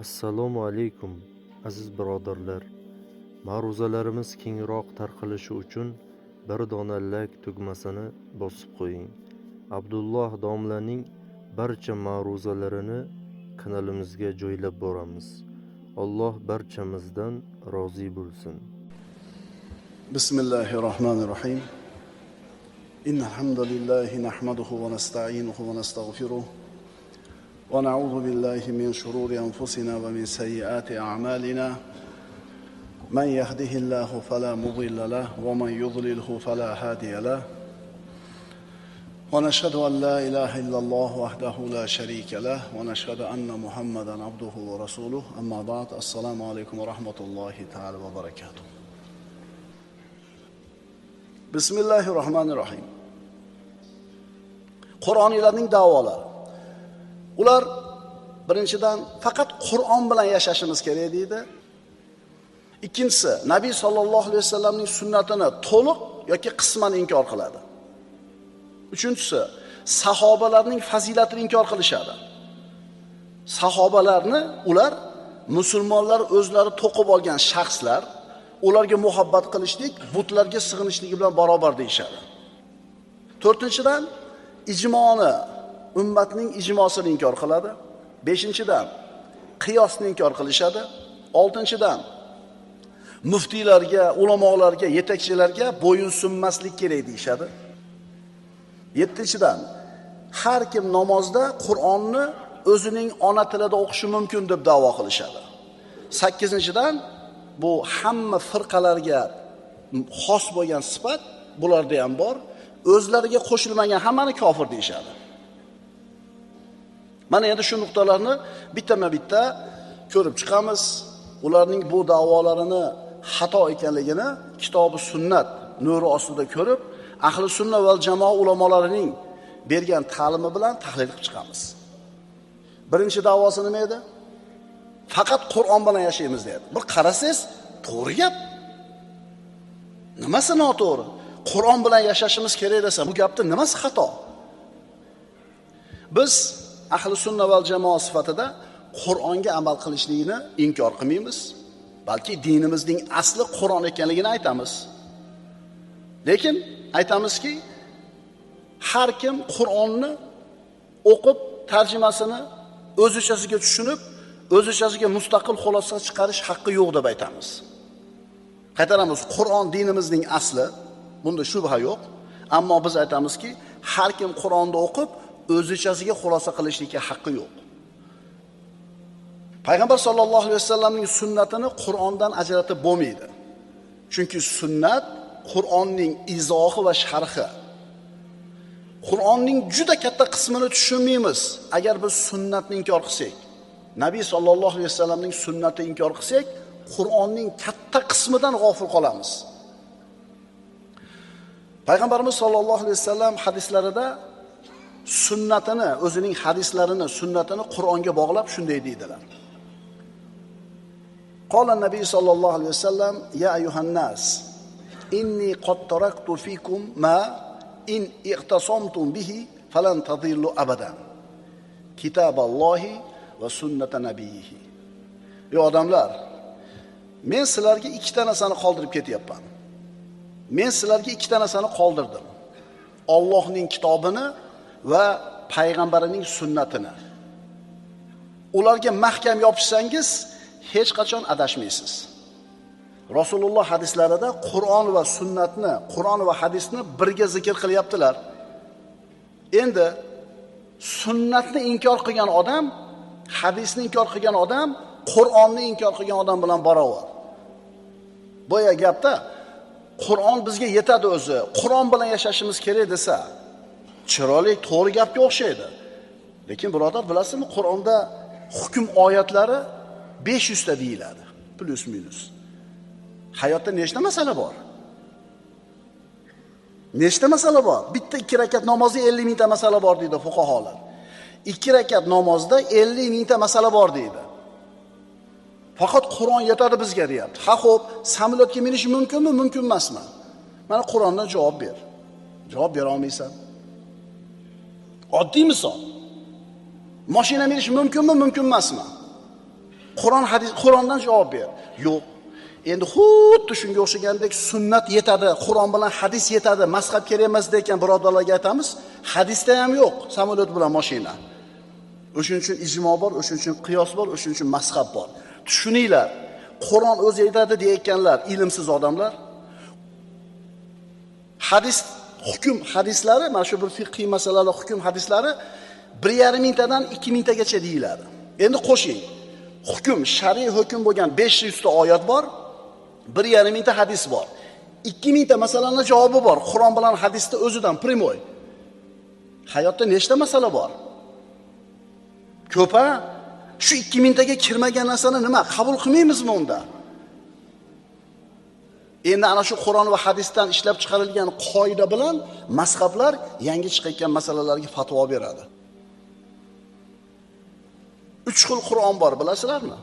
Assalomu alaykum aziz birodarlar. Ma'ruzalarimiz kengroq tarqalishi uchun bir dona like tugmasini bosib qo'ying. Abdulloh domlaning barcha ma'ruzalarini kanalimizga joylab boramiz. Alloh barchamizdan rozi bo'lsin. Bismillahirrahmanirrahim. Innal hamdalillahi nahmaduhu va nasta'inuhu va nastaghfiruh. Wa na'udhu billahi min shururi anfusina va min sayyiati a'malina. Man yahdihillahu fala mudilla lahu wa man yudlilhu fala hadiya lahu. Wa nashhadu an la ilaha illallah wahdahu la sharika lahu wa nashhadu anna Muhammadan abduhu wa rasuluh. Amma ba'd. Assalomu alaykum va rahmatullohi ta'ala va barakatuh. Bismillahirrahmanirrahim. Qur'oniylarning da'volari. Ular birinchidan faqat Qur'on bilan yashashimiz kerak deydi. Ikkinchisi, Nabiy sallallohu alayhi vasallamning sunnatini to'liq yoki qisman inkor qiladi. Uchinchisi, sahobalarning fazilatini inkor qilishadi. Sahobalarni ular musulmonlar o'zlari to'qib olgan shaxslar, ularga muhabbat qilishlik, butlarga sig'inishligi bilan barobar deyshadi. To'rtinchidan, ijmoni, ummatning ijmosini inkor qiladi. Beshinchidan, qiyosni inkor qilishadi. Oltinchidan, muftiylarga, ulamolarga, yetakchilarga bo'yin sunmaslik kerak deyshadi. Yettinchidan, har kim namozda Qur'onni o'zining ona tilida o'qishi mumkin deb da'vo qilishadi. Sakkizinchidan, bu hamma firqalarga xos bo'lgan sifat bularda ham bor. O'zlariga qo'shilmagan hammani kofir deyshadi. Mana endi shu nuqtalarni bittama-bitta ko'rib chiqamiz. Ularning bu da'volarini xato ekanligini kitobi sunnat nuri ostida ko'rib, ahli sunna va jamoa ulamolarining bergan ta'limi bilan tahlil qilib chiqamiz. Birinchi da'vosi nima edi? Faqat Qur'on bilan yashaymiz dedi. Bir qarasangiz, to'g'ri gap. Nimasi noto'g'ri? Qur'on bilan yashashimiz kerak desa, bu gapning nimasi xato? Biz ahli sunna va jamoa sifatida Qur'onga amal qilishlikni inkor qilmaymiz, balki dinimizning asli Qur'on ekanligini aytamiz. Lekin aytamizki, har kim Qur'onni o'qib, tarjimasini o'zichasiga tushunib, o'zichasiga mustaqil xulosa chiqarish haqqi yo'q deb aytamiz. Qaytaramiz, Qur'on dinimizning asli, bunda shubha yo'q. Ammo biz aytamizki, har kim Qur'onni o'qib, o'zichasiga xulosa qilishlikka haqqi yo'q. Payg'ambar sollallohu alayhi vasallamning sunnatini Qur'ondan ajratib bo'lmaydi. Chunki sunnat Qur'onning izohi va sharhi. Qur'onning juda katta qismini tushunmaymiz agar biz sunnatni inkor qilsak. Nabiy sallallohu alayhi vasallamning sunnatini inkor qilsak, Qur'onning katta qismidan g'ofil qolamiz. Payg'ambarimiz sallallohu alayhi vasallam hadislarida sunnatini, o'zining hadislarini, sunnatini Qur'onga bog'lab shunday deydilar. Qala Nabiy sallallohu alayhi vasallam: "Ya ayyuhan nas, inni qad taraktu fikum ma in iqtasamtum bihi falan tadillu abadan. Kitaballohi va sunnata nabiyhi." Ey odamlar, men sizlarga ikkita narsani qoldirib ketyapman. Men sizlarga ikkita narsani qoldirdim. Allohning kitobini va payg'ambarining sunnatini. Ularga mahkam yopishsangiz, hech qachon adashmaysiz. Rasululloh hadislarida Qur'on va sunnatni, Qur'on va hadisni birga zikr qilyaptilar. Endi sunnatni inkor qilgan odam, hadisni inkor qilgan odam, Qur'onni inkor qilgan odam bilan barobar. Boya gapda Qur'on bizga yetadi o'zi, Qur'on bilan yashashimiz kerak desa, chiroyli to'g'ri gapga o'xshaydi. Lekin birodar, bilasizmi, Qur'onda hukm oyatlari 500 ta deyiladi, plus minus. Hayotda nechta masala bor? Nechta masala bor? Bitta 2 rakat namozda 50 mingta masala bor deydi fuqaholar. 2 rakat namozda 50 mingta masala bor deydi. Faqat Qur'on yetadi bizga deyapti. Ha, xo'p, samolyotga minish mumkinmi, mumkin emasmi? Mana Qur'ondan javob ber. Javob bera olmaysan. Oddiy misol. Mashina minish mumkinmi, mumkin emasmi? Qur'ondan javob ber. Yo'q. Endi xuddi shunga o'xshagandek sunnat yetadi, Qur'on bilan hadis yetadi, mazhab kerak emas degan birodarlarga aytamiz, hadisda ham yo'q samolyot bilan mashina. O'shuning uchun ijmo bor, o'shuning uchun qiyos bor, o'shuning uchun mazhab bor. Tushuninglar. Qur'on o'zi aytadi deyotganlar ilmsiz odamlar. Hadis hukm hadislari, mana shu bir fiqhiy masalalar hukm hadislari 1,5 mingtadan 2 mingtagacha deyiladi. Endi qo'shing. Hukm, shariy hukm bo'lgan 500 ta oyat bor, 1,5 mingta hadis bor. 2 mingta masalalarning javobi bor. Qur'on bilan hadisda o'zidan primoy. Hayotda nechta masala bor? Ko'pa. Shu 2 mingtaga kirmagan narsani nima qabul qilmaymizmi unda? Endi ana shu Qur'on va hadisdan ishlab chiqarilgan qoida bilan mazhablar yangi chiqayotgan masalalarga fatvo beradi. 3 xil Qur'on bor, bilasizlarmi?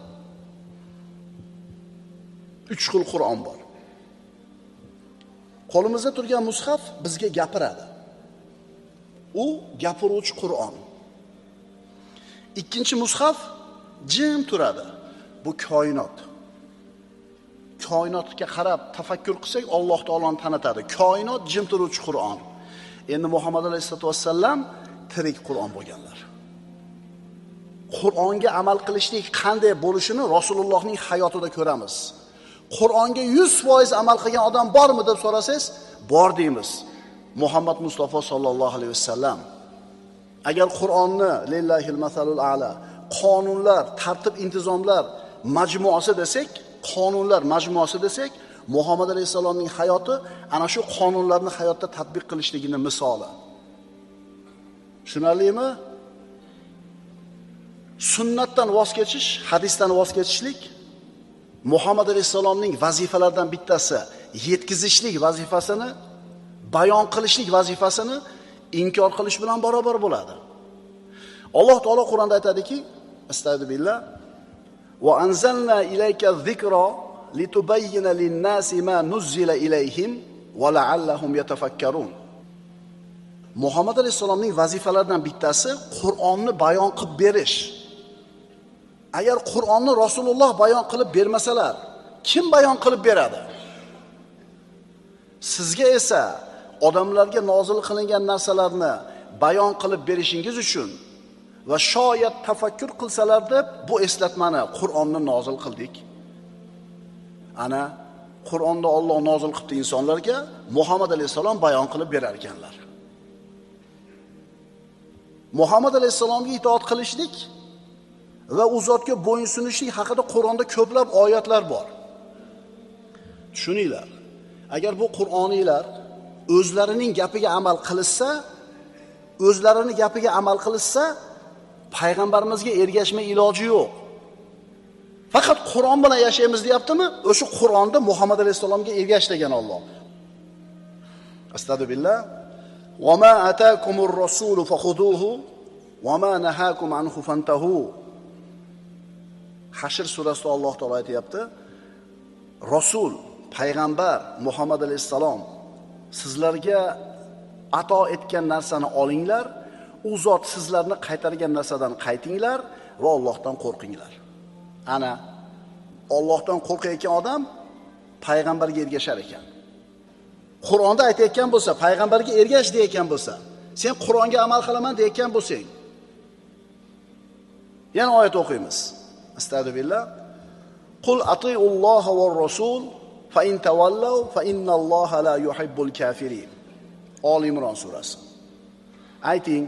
3 xil Qur'on bor. Qo'limizda turgan mushaf bizga gapiradi. U gapiruvchi Qur'on. Ikkinchi mushaf jim turadi. Bu koinot. Koinotga qarab tafakkur qilsak, Alloh taoloni tanitadi. Koinot jim turuvchi Qur'on. Endi Muhammad alayhisolatu vassallam tirik Qur'on bo'lganlar. Qur'onga amal qilishlik qanday bo'lishini Rasulullohning hayotida ko'ramiz. Qur'onga 100% amal qilgan odam bormi deb so'rasangiz, bor deymiz. Muhammad Mustafa sallallohu alayhi vasallam. Agar Qur'onni lillahil masalul a'la, qonunlar, tartib intizomlar majmuasi desak, qonunlar majmuasi desak, Muhammad alayhisalomning hayoti ana shu qonunlarni hayotda tatbiq qilishligining misoli. Tushunarlimi? Sunnatdan voz kechish, hadisdan voz kechishlik Muhammad alayhisalomning vazifalaridan bittasi. Yetkazishlik vazifasini, bayon qilishlik vazifasini inkor qilish bilan barobar bo'ladi. Alloh taolo Qur'onda aytadiki, astagfirullah, va anzalna ilayka zikra litubayyana lin-nasi ma nuzzila ilayhim va la'allahum yatafakkarun. Muhammad alayhisalomning vazifalaridan bittasi Qur'onni bayon qilib berish. Agar Qur'onni Rasululloh bayon qilib bermasalar, kim bayon qilib beradi? Sizga esa odamlarga nozil qilingan narsalarni bayon qilib berishingiz uchun va shoyat tafakkur qilsalar deb bu eslatmani Qur'onni nozil qildik. Ana Qur'onni Alloh nozil qildi insonlarga, Muhammad alayhisalom bayon qilib berar ekanlar. Muhammad alayhisalomga itoat qilishlik va u zotga bo'ysunishlik haqida Qur'onda ko'plab oyatlar bor. Tushuninglar. Agar bu Qur'oniylar o'zlarining gapiga amal qilishsa, payg'ambarimizga ergashmay iloji yo'q. Faqat Qur'on bilan yashaymiz deyaptimi? O'sha Qur'onda Muhammad alayhisalomga ergash degan Alloh. Astagfirullah. Va ma ataakumur rasulu fakhuduhu va ma nahakum anhu fantahu. Hashr surasida Alloh taolo aytayapti. Rasul, payg'ambar Muhammad alayhisalom sizlarga ato etgan narsani olinglar, u zot sizlarni qaytargan narsadan qaytinglar va Allohdan qo'rqinglar. Ana Allohdan qo'rqayotgan odam payg'ambarga ergashar ekan. Qur'onda aytayotgan bo'lsa, payg'ambarga ergash deyotgan bo'lsa, sen Qur'onga amal qilaman deyotgan bo'lsang. Yana oyat o'qiymiz. Astagfirullah. Qul atiiulloha va rasul fa in tawallaw fa innalloha la yuhibbul kafirin. Oli Imron surasi. Ayting,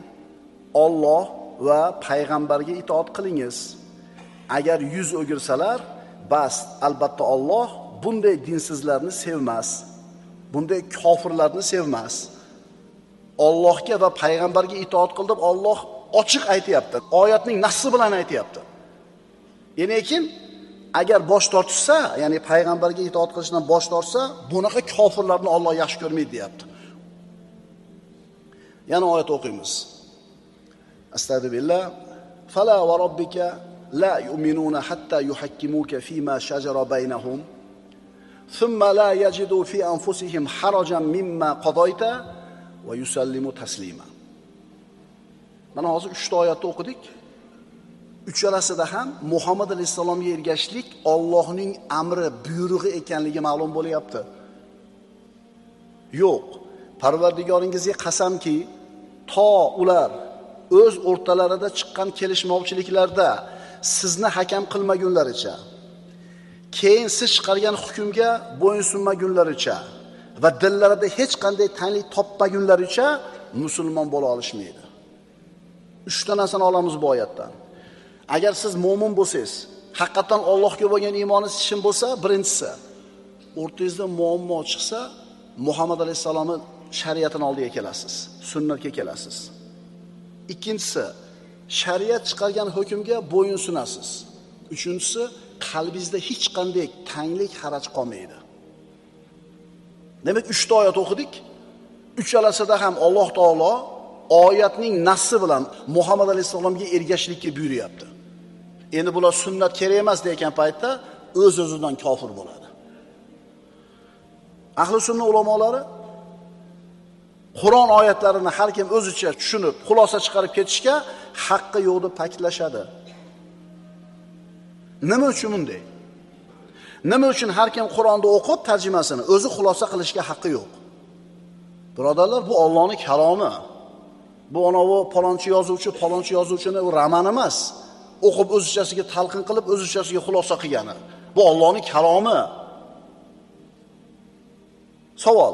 Alloh va payg'ambarga itoat qilingiz. Agar yuz o'girsalar, bas, albatta Alloh bunday dinsizlarni sevmas. Bunday kofirlarni sevmas. Allohga va payg'ambarga itoat qil deb Alloh ochiq aytayapti. Oyatning nassi bilan aytayapti. Lekin agar bosh tortsa, ya'ni payg'ambarga itoat qilishdan bosh tortsa, bunaqa kofirlarni Alloh yaxshi ko'rmaydi deyapti. Yana oyat o'qiymiz. Astagfirullah. Fala va robbika la yu'minuna hatta yuhakkimuka fima shajara baynahum thumma la yajidu fi anfusihim harajan mimma qadayta va yusallimu taslima. Mana hozir 3 ta oyatni o'qidik. uchalasida ham Muhammad alayhissalomga ergashishlik Allohning amri, buyrug'i ekanligi ma'lum bo'lyapti. Yo'q, Parvardigoringizga qasamki, to ular o'z o'rtalarida chiqqan kelishmovchiliklarda sizni hakam qilmagunlaricha, keyin siz chiqargan hukmga bo'ysunmagunlaricha va dillarida hech qanday tanglik topmagunlaricha musulmon bo'la olishmaydi. 3 ta narsani olamiz bu oyatdan. Agar siz mo'min bo'lsangiz, haqiqatan Allohga bo'lgan iymoningiz chin bo'lsa, birinchisi, o'rtangizda muammo chiqsa, Muhammad alayhisalomning shariatining oldiga kelasiz, sunnatga kelasiz. Ikkinchisi, shariat chiqargan hukmga bo'yin sunasiz. Uchinchisi, qalbingizda hech qanday tanglik, haraj qolmaydi. Demak, 3 ta oyat o'qidik. Uchalasida ham Alloh taolo oyatning nassi bilan Muhammad alayhisalomga ergashishlikka buyuryapti. Endi bular sunnat kerak emas degan paytda o'z-o'zidan kofir bo'ladi. Ahli sunna ulamolari Qur'on oyatlarini har kim o'zicha tushunib, xulosa chiqarib ketishga haqqi yo'q deb ta'kidlashadi. Nima uchun bunday? Nima uchun har kim Qur'onni o'qib tarjimasini o'zi xulosa qilishga haqqi yo'q? Birodarlar, bu Allohning kalomi. Bu anavi palonchi yozuvchini roman emas. O'qib o'zichasiga talqin qilib, o'zichasiga xulosa qilgani. Bu Allohning kalomi. Savol: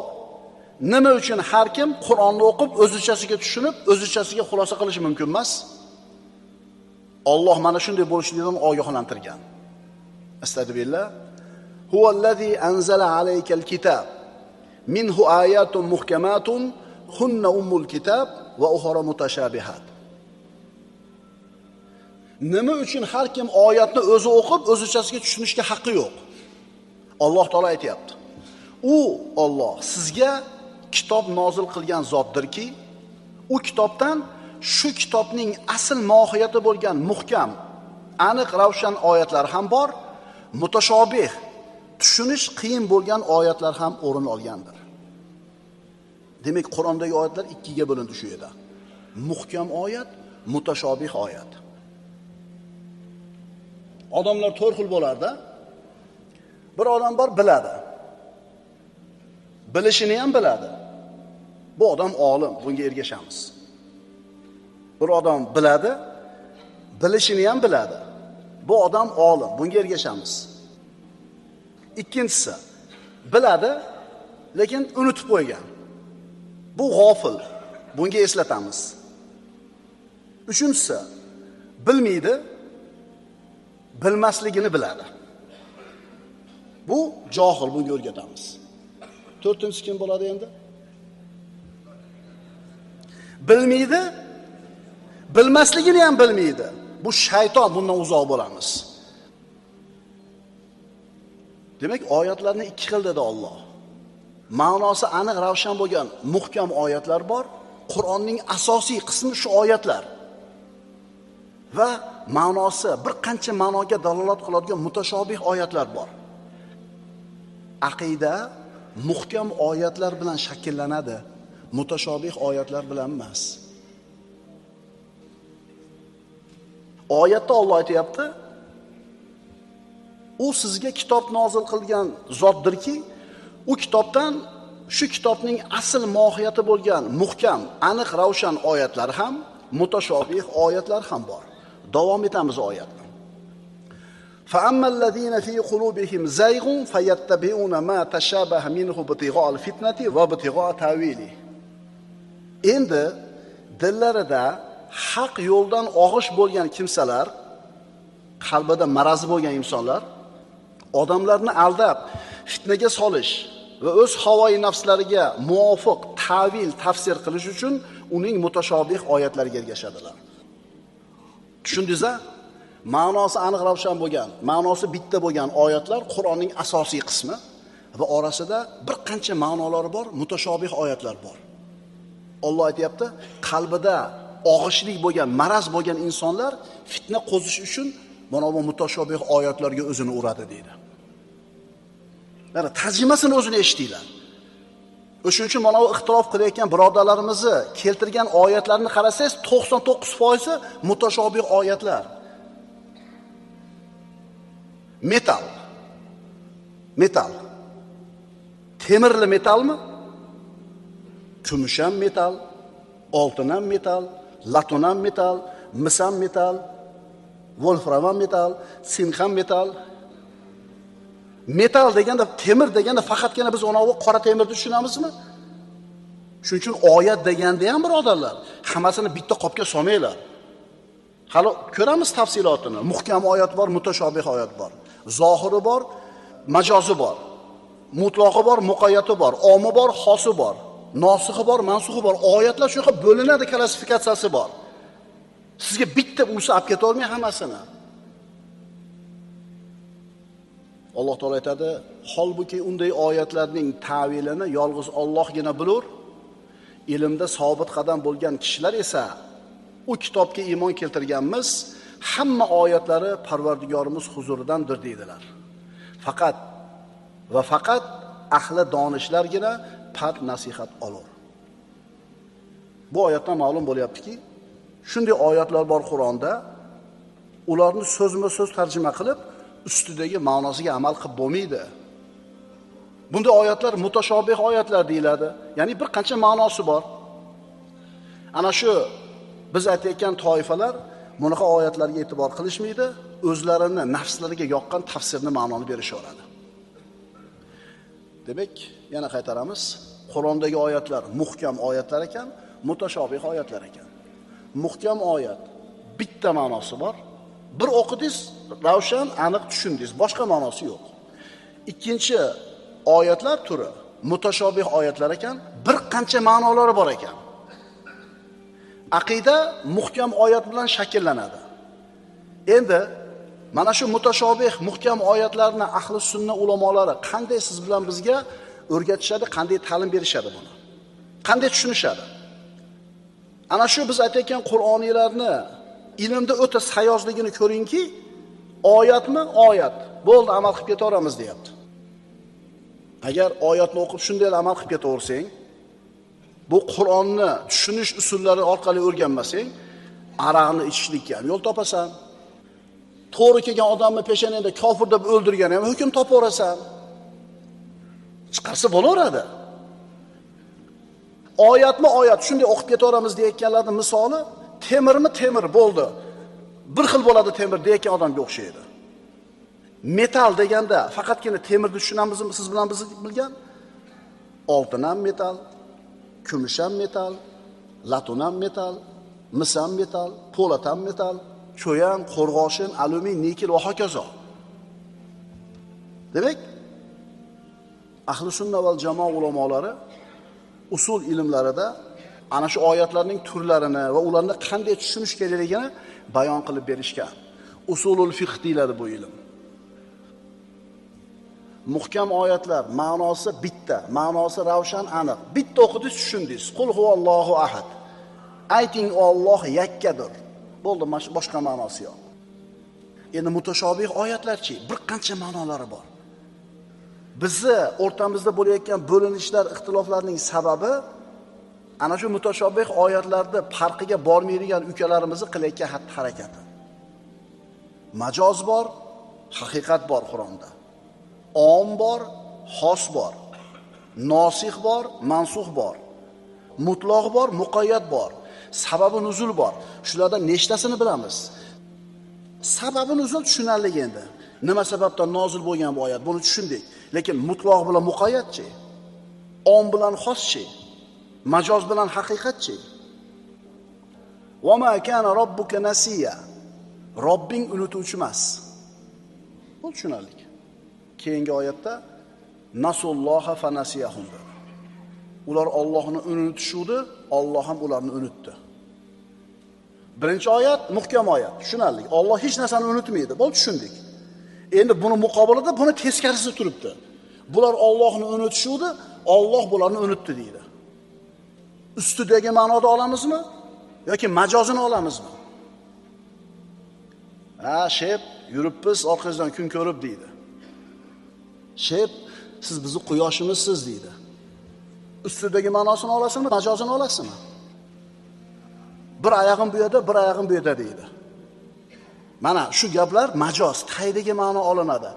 nima uchun har kim Qur'onni o'qib o'zichasiga tushunib, o'zichasiga xulosa qilishi mumkin emas? Alloh mana shunday bo'lishligidan ogohlantirgan. Astagfirullah. Huvallazi anzala alaykal kitab minhu ayatun muhkamatun hunna ummul kitab va ukhra mutashabihat. Nima uchun har kim oyatni o'zi o'qib, o'zichasiga tushunishga haqqi yo'q? Alloh taolo aytayapti. U Alloh sizga kitob nozil qilgan zotdirki, u kitobdan shu kitobning asl mohiyati bo'lgan muhkam, aniq, ravshan oyatlar ham bor, mutashobih, tushunish qiyin bo'lgan oyatlar ham o'rin olgandir. Demak, Qur'ondagi oyatlar ikkiga bo'lindi shu yerda. Muhkam oyat, mutashobih oyat. Odamlar 4 xil bo'larda. Bir odam bor biladi. Bilishini ham biladi. Bu odam olim, bunga ergashamiz. Bir odam biladi, bilishini ham biladi. Bu odam olim, bunga ergashamiz. Ikkinchisi, biladi, lekin unutib qo'ygan. Bu g'ofil, bunga eslatamiz. Uchinchisi, bilmaydi, bilmasligini biladi. Bu johil, bunga o'rgatamiz. To'rtinchisi kim bo'ladi endi? Bilmaydi, bilmasligini ham bilmaydi. Bu shayton, bundan uzoq bo'lamiz. Demak, oyatlarni 2 xil dedi Alloh. Ma'nosi aniq, ravshan bo'lgan muhkam oyatlar bor. Qur'onning asosiy qismi shu oyatlar. Va ma'nosi bir qancha ma'noga dalolat qiladigan mutashobih oyatlar bor. Aqida muhkam oyatlar bilan shakllanadi, mutashobih oyatlar bilan emas. Oyatda Alloh aytayapti, u sizga kitob nozil qilgan zotdirki, u kitobdan shu kitobning asl mohiyati bo'lgan muhkam, aniq, ravshan oyatlar ham, mutashobih oyatlar ham bor. Davom etamiz oyatni. فَأَمَّا الَّذِينَ فِي قُلُوبِهِمْ زَيْغٌ فَيَتَّبِعُونَ مَا تَشَابَهَ مِنْهُ ابْتِغَاءَ الْفِتْنَةِ وَابْتِغَاءَ تَأْوِيلِهِ. Endi dillarida haq yo'ldan og'ish bo'lgan kimsalar, qalbida maraz bo'lgan insonlar, odamlarni aldab, fitnaga solish va o'z havoyi nafslariga muvofiq ta'vil, tafsir qilish uchun uning mutashobih oyatlariga ergashadilar. Tushundingizmi? Ma'nosi aniq, ravshan bo'lgan, ma'nosi bitta bo'lgan oyatlar Qur'onning asosiy qismi va orasida bir qancha ma'nolari bor, mutashobih oyatlar bor. Alloh aytayapti, qalbida og'ishlik bo'lgan, maraz bo'lgan insonlar fitna qo'zish uchun mana bu mutashobih oyatlarga o'zini uradi deydi. Mana tarjimasini o'zini eshitinglar. O'shuning uchun mana bu ixtirof qilayotgan birodarlarimizni keltirgan oyatlarni qarasangiz 99% mutashobih oyatlar. Metal. Metal. Temirli metalmi? Kumush ham metal, oltin ham metal, laton ham metal, mis ham metal, wolfram ham metal, sink ham metal. Metal deganda, temir deganda faqatgina biz ona qora temirni tushunamizmi? Shuning uchun oyat deganda ham birodarlar, hammasini bitta qopga solmanglar. Hali ko'ramiz tafsilotini. Muhkam oyat bor, mutashobih oyat bor. Zohiri bor, majozi bor. Mutlaqi bor, muqayyati bor, omi bor, xosi bor. Nosikhi bor, mansuxi bor. Oyatlar shunaqa bo'linadi, klassifikatsiyasi bor. Sizga bitta bo'lsa olib keta olmay hammasini. Alloh taolo aytadi, holbuki unday oyatlarning ta'vilini yolg'iz Allohgina bilur. Ilmda sobit qadam bo'lgan kishilar esa u kitobga iymon keltirganmiz, hamma oyatlari Parvardigorimiz huzuridandir deydilar. Faqat ahli donishlargina pand nasihat olur. Bu oyatdan ma'lum bo'lyaptiki, shunday oyatlar bor Qur'onda, ularni so'zma-so'z tarjima qilib, ustidagi ma'nosiga amal qilib bo'lmaydi. Bunday oyatlar mutashobih oyatlar deyiladi. Ya'ni bir qancha ma'nosi bor. Ana shu biz aytayotgan toifalar bunaqa oyatlarga e'tibor qilishmaydi, o'zlarini nafslariga yoqqan tafsirni ma'noni berishaveradi. Demak, yana qaytaramiz. Qur'ondagi oyatlar muhkam oyatlar ekan, mutashobih oyatlar ekan. Muhkam oyat bitta ma'nosi bor. Bir o'qidingiz, ravshan, aniq tushundingiz, boshqa ma'nosi yo'q. Ikkinchi oyatlar turi mutashobih oyatlar ekan, bir qancha ma'nolari bor ekan. Aqida muhkam oyat bilan shakllanadi. Endi mana shu mutashobih muhkam oyatlarni ahli sunna ulamolari qanday siz bilan bizga o'rgatishadi, qanday ta'lim berishadi buni? Qanday tushunishadi? Ana shu biz aytayotgan Qur'oniylarni ilmda o'ta sayozligini ko'ringki, oyatmi? Oyat. Bo'ldi, amal qilib ketaveramiz deyapti. Agar oyatni o'qib shunday amal qilib ketaversang, bu Qur'onni tushunish usullari orqali o'rganmasang, araqni ichishlikka ham yo'l topasan. To'g'ri kelgan odamni peshanangda kofir deb o'ldirgan ham hukm topaverasan. Chiqarsa bo'laveradi. Oyatmi oyat, shunday o'qib ketaveramiz deyotganlarning misoli temirmi temir bo'ldi. Bir xil bo'ladi temir deyotgan odamga o'xshaydi. Metal deganda faqatgina temirni tushunamizmi siz bilan biz bilgan? Oltin ham metal, kumush ham metal, laton ham metal, mis ham metal, po'lat ham metal, cho'yan, qo'rg'oshin, alyumin, nikel va hokazo. Demak, ahli sunna val jamoa ulamolari usul ilmlarida ana shu oyatlarning turlarini va ularni qanday tushunish kerakligini bayon qilib berishgan. Usulul fiqh deyiladi bu ilm. Muhkam oyatlar ma'nosi bitta, ma'nosi ravshan, aniq. Bitta o'qidingiz, tushundingiz. Qul huvallohu ahad. Ayting, Alloh yakkadir. Bo'ldi, boshqa ma'nosi yo'q. Endi mutashobih oyatlarchi, bir qancha ma'nolari bor. Bizni o'rtamizda bo'layotgan bo'linishlar, ixtiloflarning sababi ana shu mutashobih oyatlarda farqiga bormaydigan ukalarimizni qilayotgan xatti-harakati. Majoz bor, haqiqat bor Qur'onda. Om bor, xos bor. Nosix bor, mansux bor. Mutlaq bor, muqayyat bor. Sababi nuzul bor. Shulardan nechtasini bilamiz? Sababi nuzul tushunarli endi. Nima sababdan nozil bo'lgan bu oyat? Buni tushundik. Lekin mutlaq bilan muqayyatchi? Om bilan xoschi? Majoz bilan haqiqatchi? Va ma kana robbuka nasiya. Robbing unutuvchi emas. Bu tushunarli. Keyingi oyatda nasulloha fa nasiyahum. Ular Allohni unutishuvdi, Alloh ham ularni unutdi. Birinchi oyat muhkam oyat, tushunarli. Alloh hech narsani unutmaydi. Bu tushundik. Endi buni muqobilida buni teskarisi turibdi. Bular Allohni unutishuvdi, Alloh bularni unutdi deydi. Ustidagi ma'noda olamizmi yoki majozini olamizmi? Shep, yuribmiz orqangizdan kun ko'rib deydi. Shep, siz bizni quyoshimizsiz deydi. Ustidagi ma'nosini olasizmi, majozini olasizmi? Bir oyog'im bu yerda, bir oyog'im bu yerda deydi. Mana shu gaplar majoz, taydagi ma'no olinadi.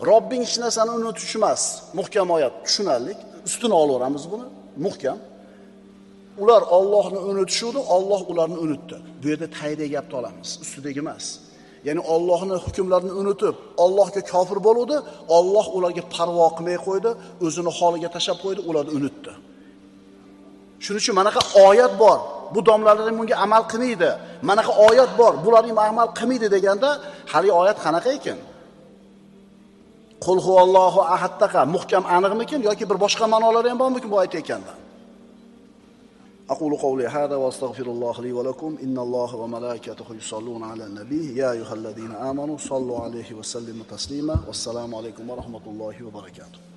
Robbing hech narsani unutish emas. Muhkam oyat, tushunarlik. Ustini olaveramiz buni, muhkam. Ular Allohni unutishuvdi, Alloh ularni unutdi. Bu yerda taydagi gapni olamiz, ustidagi emas. Ya'ni Allohning hukmlarini unutib, Allohga kofir bo'ldi, Alloh ularga parvo qilmay qo'ydi, o'zini holiga tashab qo'ydi, ularni unutdi. Shuning uchun manaqa oyat bor. Bu domlalar bunga amal qilmaydi. Manaqa oyat bor. Bular ham amal qilmaydi deganda, hali oyat qanaqa ekan? Qul huvallohu ahaddaqa muhkam aniqmikin yoki bir boshqa ma'nolari ham bormikin bu oyat ekanda? أقول قولي هذا وأستغفر الله لي ولكم إن الله وملائكته يصلون على النبي يا أيها الذين آمنوا صلوا عليه وسلموا تسليما والسلام عليكم ورحمة الله وبركاته